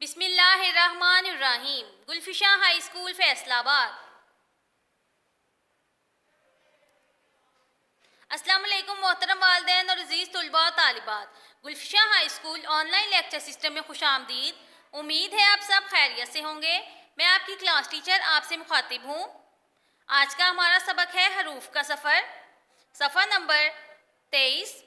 बिस्मिल्लाहिर्रहमानिर्रहीम। Gulfisha high school Faisalabad. अस्सलाम वालेकुम मोहतरम वालिदैन और अजीज़ तुलबा और तालिबात। Gulfisha high school online lecture system में खुशामदीद। उम्मीद है आप सब खैरियत से होंगे। मैं आपकी क्लास टीचर आपसे मुखातिब हूँ। आज का हमारा सबक है हरूफ का सफ़र, सफ़र नंबर 23।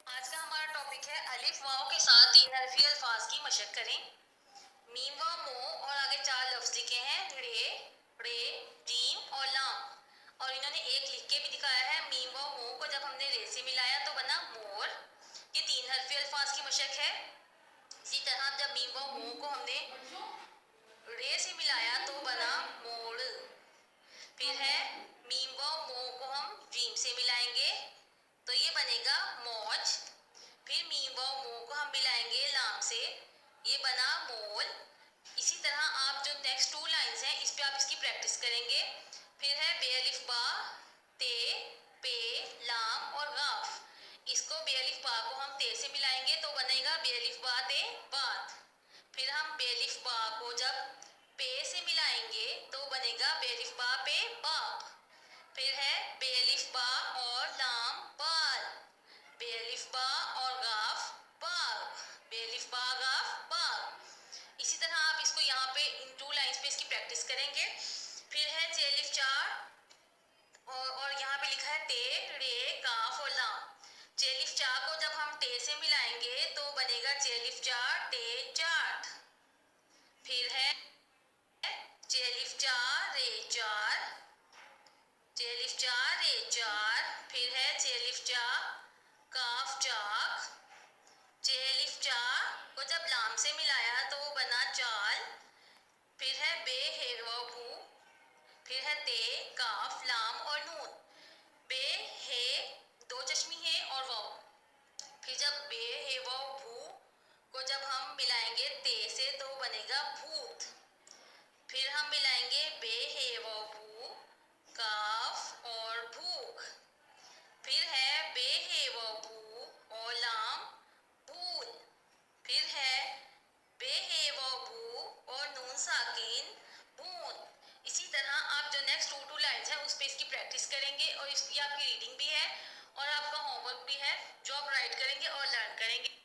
आज का हमारा टॉपिक है अलिफ वाव के साथ तीन हरफी अल्फाज की मशक करें। मीम व मो और आगे चार लफ्ज लिखे हैं, रे, रे, जीम और लाम। और इन्होंने एक लिख के भी दिखाया है। मीम व मो को जब हमने रे से मिलाया तो बना मोर। ये तीन हरफी अल्फाज की मशक है। इसी तरह जब मीम व मो को हमने रे से मिलाया तो बना मोड़। फिर है मीम व मो को हम जीम से मिलाएंगे तो ये बनेगा मौज। फिर मीम व मो को हम मिलाएंगे लाम से, ये बना मोल। इसी तरह आप जो नेक्स्ट टू लाइंस हैं इस पे आप इसकी प्रैक्टिस करेंगे। फिर है बेअलिफ बा, ते, पे, लाम और गाफ। इसको बेअलिफ बा को हम ते से मिलाएंगे तो बनेगा बेअलिफ बा ते बात। फिर हम बेअलिफ बा को जब पे से मिलाएंगे तो बनेगा बेअलिफ बा पे बाप। फिर है बेअलिफ बा और लाम बाल, बेअलिफ बा और गाफ बाग, बेअलिफ बा गाफ बाग। इसी तरह आप इसको यहाँ पे इन टू लाइंस पे इसकी प्रैक्टिस करेंगे। फिर है चेलिफ चार और यहाँ पे लिखा है टे, रे, काफ और लाम। चेलिफ चार को जब हम टे से मिलाएंगे तो बनेगा चेलिफ चार टे चाट। फिर है चेलिफ चार रे चार, चेलिफ चार रे चार। फिर है चेलिफ चा काफ चाक। चेलिफ चा को जब लाम से मिलाया तो बना चाल। फिर है बे हेर व भू। फिर है ते काफ लाम और नून। बे हे दो चश्मी है और वाव। फिर जब बे हे व भू को जब हम मिलाएंगे ते से तो बनेगा भूत। फिर हम मिलाएंगे बे हे व भू काफ और भूख। फिर है बे हे व भू और लाम भूल। फिर है बे हे व भू और नून साकिन भून। इसी तरह आप जो नेक्स्ट टू लाइन्स हैं उस पे इसकी प्रैक्टिस करेंगे और इसकी आपकी रीडिंग भी है और आपका होमवर्क भी है जो आप राइट करेंगे और लर्न करेंगे।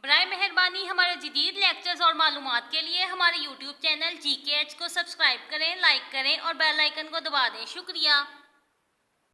बराए मेहरबानी हमारे जदीद लेक्चर्स और मालूमात के लिए हमारे यूट्यूब चैनल GKH को सब्सक्राइब करें, लाइक करें और बेल आइकन को दबा दें। शुक्रिया।